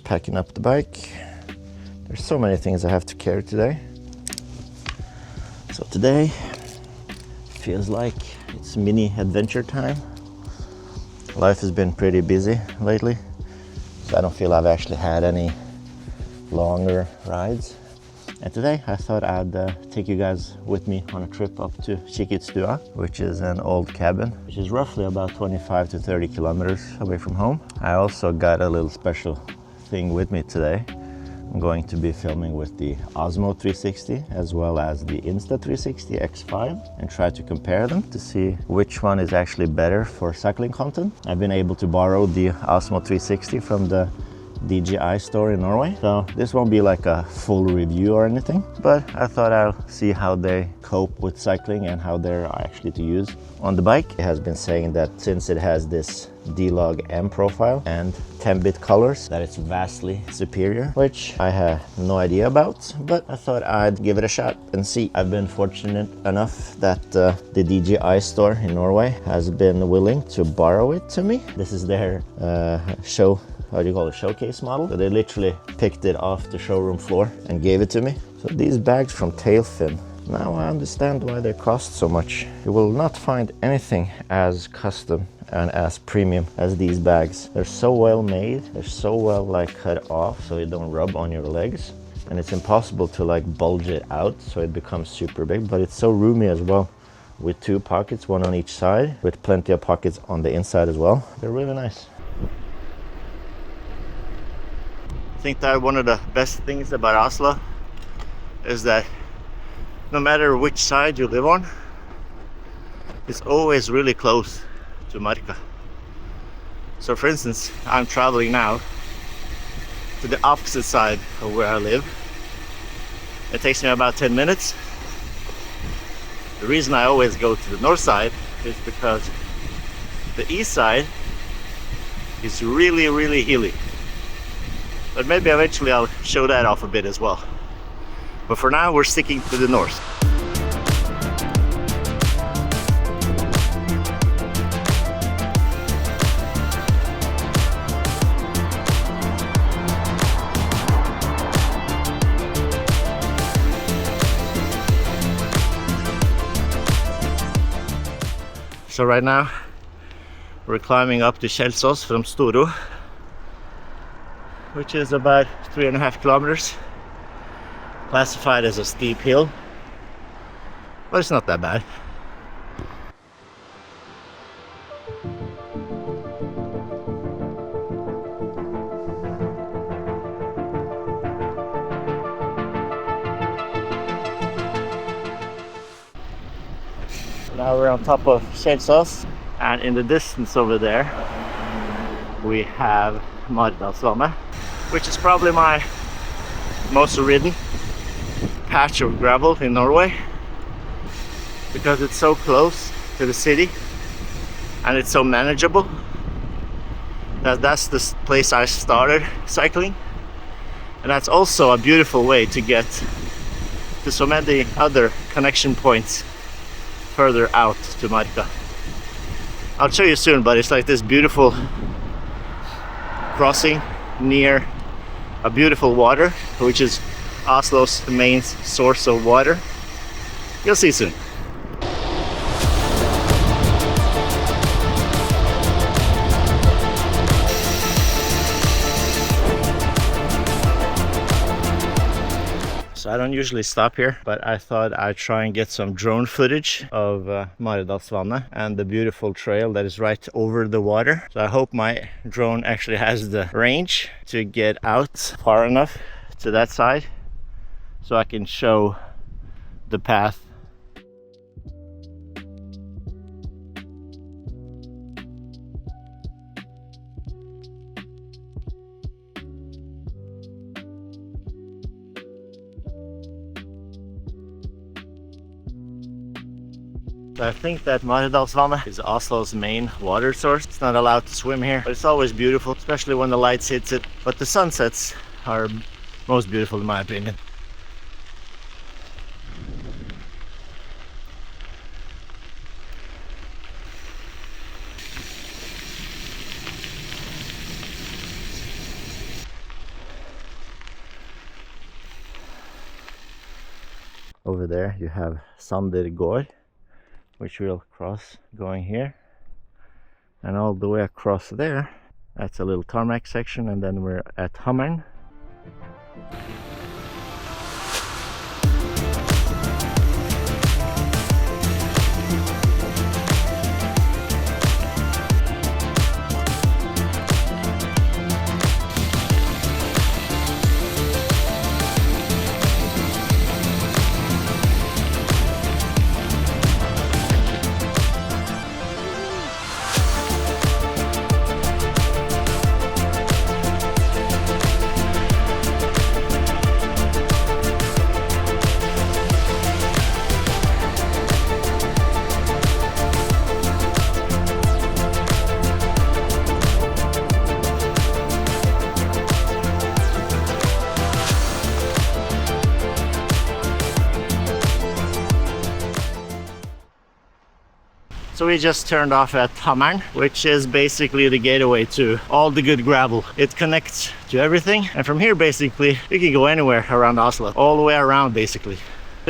packing up the bike. There's so many things I have to carry today. So today feels like it's mini adventure time. Life has been pretty busy lately, so I don't feel I've actually had any longer rides. And today I thought I'd take you guys with me on a trip up to Kikutstua, which is an old cabin, which is roughly about 25 to 30 kilometers away from home. I also got a little special thing with me today. I'm going to be filming with the Osmo 360 as well as the Insta360 X5 and try to compare them to see which one is actually better for cycling content. I've been able to borrow the Osmo 360 from the DJI store in Norway, so this won't be like a full review or anything, but I thought I'll see how they cope with cycling and how they're actually to use on the bike. It has been saying that since it has this D-Log M profile and 10-bit colors, that it's vastly superior, which I have no idea about, but I thought I'd give it a shot and see. I've been fortunate enough that the DJI store in Norway has been willing to borrow it to me. This is their showcase model. So they literally picked it off the showroom floor and gave it to me. So these bags from Tailfin, now I understand why they cost so much. You will not find anything as custom and as premium as these bags. They're so well made, they're so well cut off so it don't rub on your legs, and it's impossible to bulge it out so it becomes super big, but it's so roomy as well, with 2 pockets, one on each side, with plenty of pockets on the inside as well. They're really nice. I think that one of the best things about Oslo is that no matter which side you live on, it's always really close to Marka. So for instance, I'm traveling now to the opposite side of where I live. It takes me about 10 minutes. The reason I always go to the north side is because the east side is really, really hilly. But maybe eventually I'll show that off a bit as well. But for now, we're sticking to the north. So right now, we're climbing up to Kjelsås from Storo, which is about 3.5 kilometers. Classified as a steep hill, but it's not that bad. Now we're on top of Kjelsås, and in the distance over there we have Maridalsvannet, which is probably my most ridden patch of gravel in Norway, because it's so close to the city and it's so manageable. That's the place I started cycling, and that's also a beautiful way to get to so many other connection points further out to Marka. I'll show you soon, but it's like this beautiful crossing near a beautiful water, which is Oslo's main source of water. You'll see soon. So I don't usually stop here, but I thought I'd try and get some drone footage of Maridalsvannet and the beautiful trail that is right over the water. So I hope my drone actually has the range to get out far enough to that side so I can show the path. I think that Maridalsvannet is Oslo's main water source. It's not allowed to swim here, but it's always beautiful, especially when the lights hits it. But the sunsets are most beautiful in my opinion. Over there you have Sander Gård, which we'll cross going here. And all the way across there, that's a little tarmac section, and then we're at Hammeren. So we just turned off at Hammeren, which is basically the gateway to all the good gravel. It connects to everything, and from here basically you can go anywhere around Oslo, all the way around basically.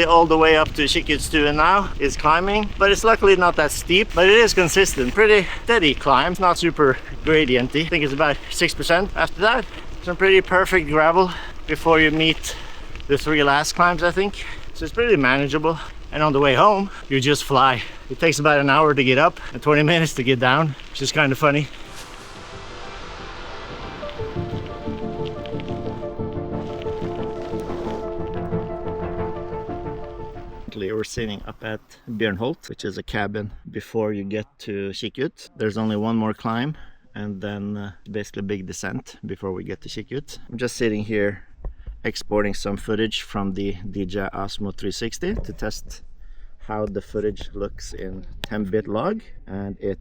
All the way up to Kikutstuen now is climbing, but it's luckily not that steep, but it is consistent, pretty steady climb. It's not super gradienty. I think it's about 6%. After that, some pretty perfect gravel before you meet the 3 last climbs, I think. So it's pretty manageable. And on the way home, you just fly. It takes about an hour to get up and 20 minutes to get down, which is kind of funny. We're sitting up at Bjørnholt, which is a cabin before you get to Kikut. There's only one more climb and then basically a big descent before we get to Kikut. I'm just sitting here exporting some footage from the DJI Osmo 360 to test how the footage looks in 10-bit log, and it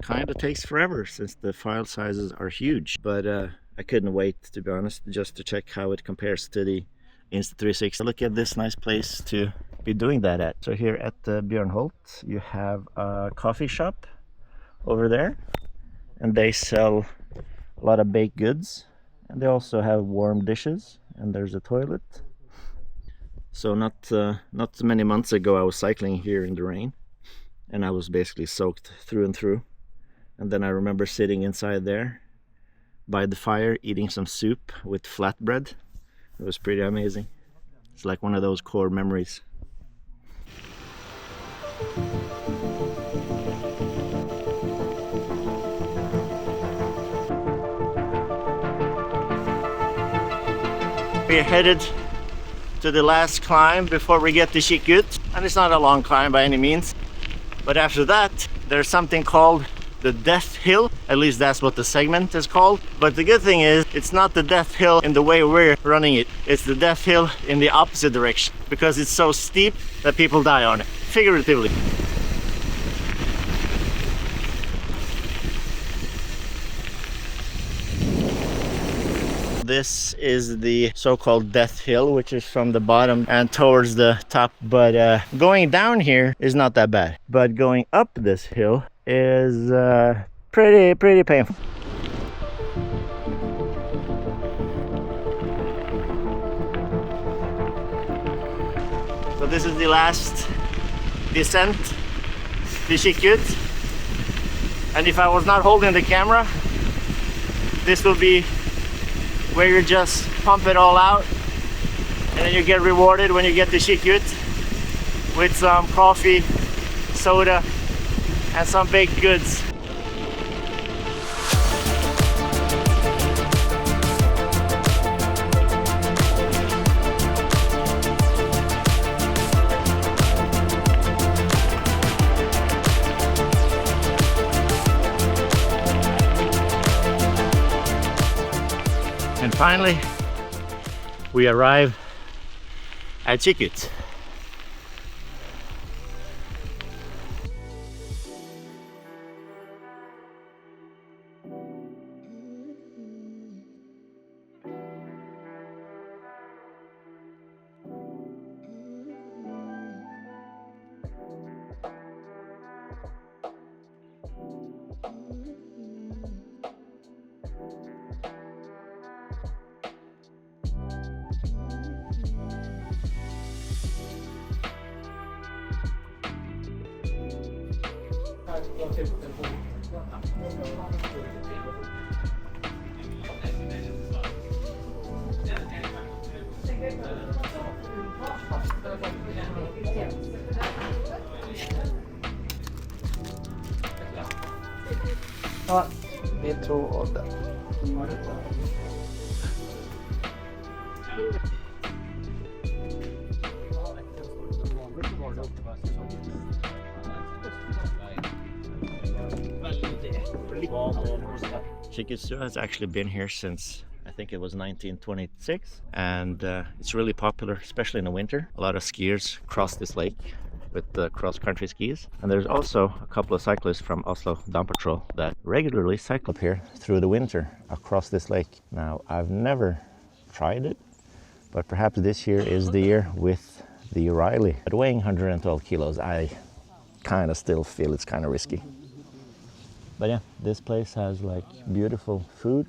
kind of takes forever since the file sizes are huge, but I couldn't wait, to be honest, just to check how it compares to the Insta360. Look at this nice place to be doing that at. So here at Bjørnholt you have a coffee shop over there, and they sell a lot of baked goods, and they also have warm dishes, and there's a toilet. So not many months ago I was cycling here in the rain, and I was basically soaked through and through. And then I remember sitting inside there by the fire eating some soup with flatbread. It was pretty amazing. It's like one of those core memories. We're headed to the last climb before we get to Kikut, and it's not a long climb by any means, but after that there's something called the Death Hill. At least that's what the segment is called. But the good thing is it's not the Death Hill in the way we're running it, it's the Death Hill in the opposite direction, because it's so steep that people die on it, figuratively. This is the so-called Death Hill, which is from the bottom and towards the top, but going down here is not that bad, but going up this hill is pretty painful. So this is the last descent to Kikut, and if I was not holding the camera, this will be where you just pump it all out, and then you get rewarded when you get to Kikut with some coffee, soda, and some baked goods. And finally, we arrive at Kikut. Ja, vi tror det. Kikutstua has actually been here since I think it was 1926, and it's really popular, especially in the winter. A lot of skiers cross this lake with the cross-country skis, and there's also a couple of cyclists from Oslo Dam Patrol that regularly cycle up here through the winter across this lake. Now, I've never tried it, but perhaps this year is the year with the Riley. At weighing 112 kilos, I kind of still feel it's kind of risky. But yeah, this place has like beautiful food.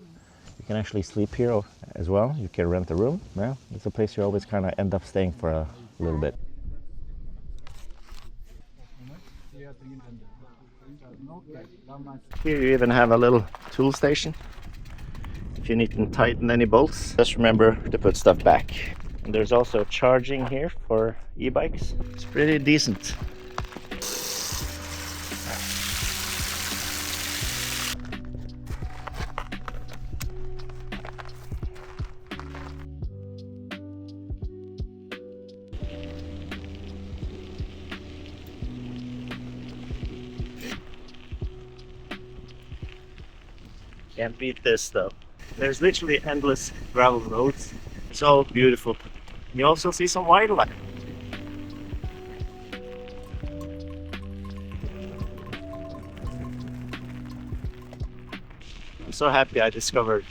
You can actually sleep here as well. You can rent a room. Yeah, it's a place you always kind of end up staying for a little bit. Here you even have a little tool station. If you need to tighten any bolts, just remember to put stuff back. And there's also charging here for e-bikes. It's pretty decent. Can't beat this though. There's literally endless gravel roads. It's all beautiful. You also see some wildlife. I'm so happy I discovered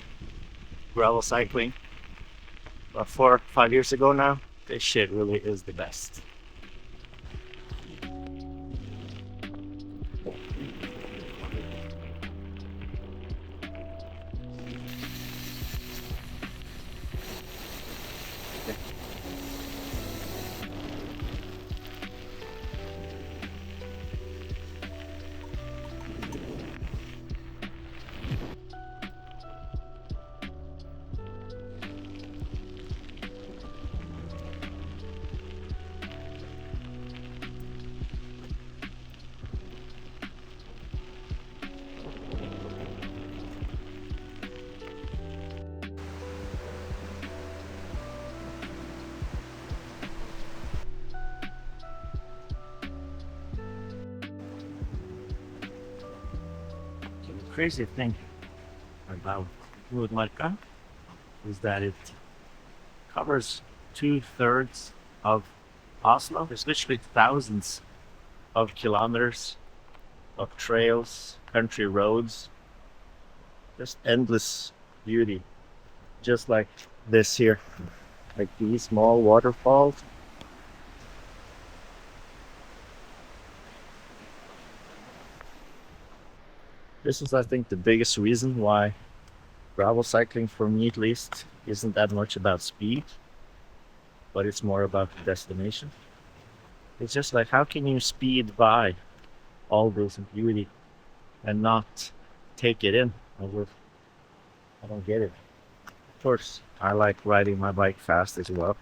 gravel cycling about 4 or 5 years ago now. This shit really is the best. The crazy thing about Nordmarka is that it covers 2/3 of Oslo. There's literally thousands of kilometers of trails, country roads, just endless beauty. Just like this here, like these small waterfalls. This is, I think, the biggest reason why gravel cycling, for me at least, isn't that much about speed, but it's more about the destination. It's just like, how can you speed by all this beauty and not take it in? I don't get it. Of course, I like riding my bike fast as well.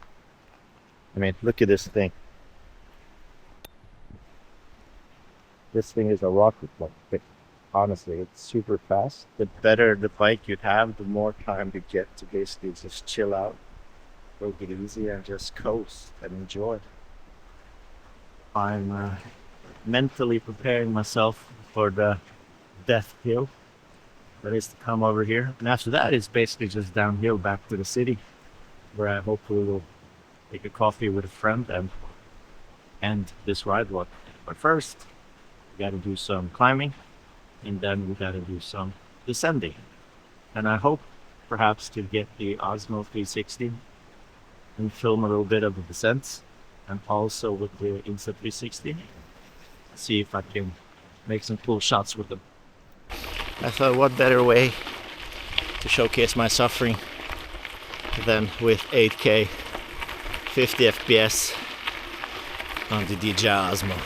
I mean, look at this thing. This thing is a rocket bike. Honestly, it's super fast. The better the bike you have, the more time you get to basically just chill out, take it easy, and just coast and enjoy. I'm mentally preparing myself for the death hill that is to come over here. And after that, it's basically just downhill back to the city, where I hopefully will take a coffee with a friend and end this ride walk. But first, we gotta do some climbing, and then we gotta do some descending. And I hope perhaps to get the Osmo 360 and film a little bit of the descents, and also with the Insta360, see if I can make some cool shots with them. I thought, what better way to showcase my suffering than with 8K 50 FPS on the DJI Osmo.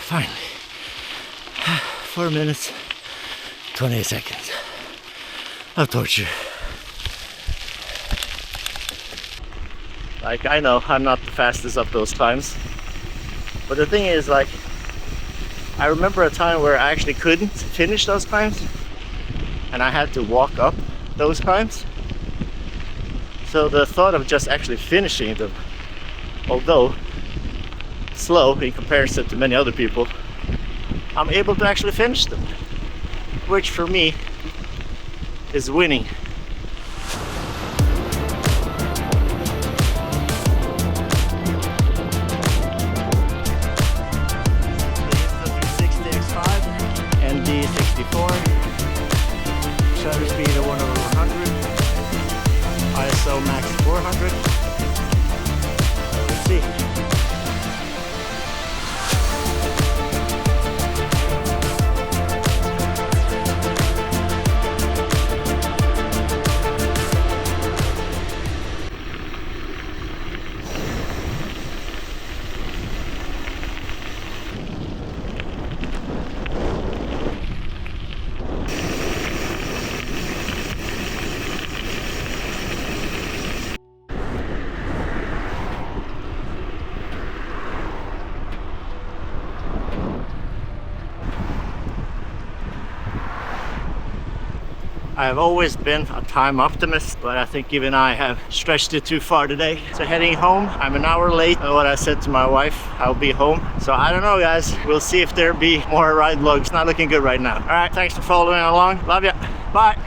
Finally. 4 minutes, 28 seconds of torture. Like, I know I'm not the fastest up those climbs, but the thing is, like, I remember a time where I actually couldn't finish those climbs and I had to walk up those climbs. So the thought of just actually finishing them, although slow in comparison to many other people, I'm able to actually finish them, which for me is winning. The Insta360 X5 and the 64, shutter speed of 1/100, ISO max 400. Let's see. I've always been a time optimist, but I think even I have stretched it too far today. So heading home, I'm an hour late on what I said to my wife, I'll be home. So I don't know, guys, we'll see if there'll be more ride vlogs. Not looking good right now. All right, thanks for following along. Love ya, bye.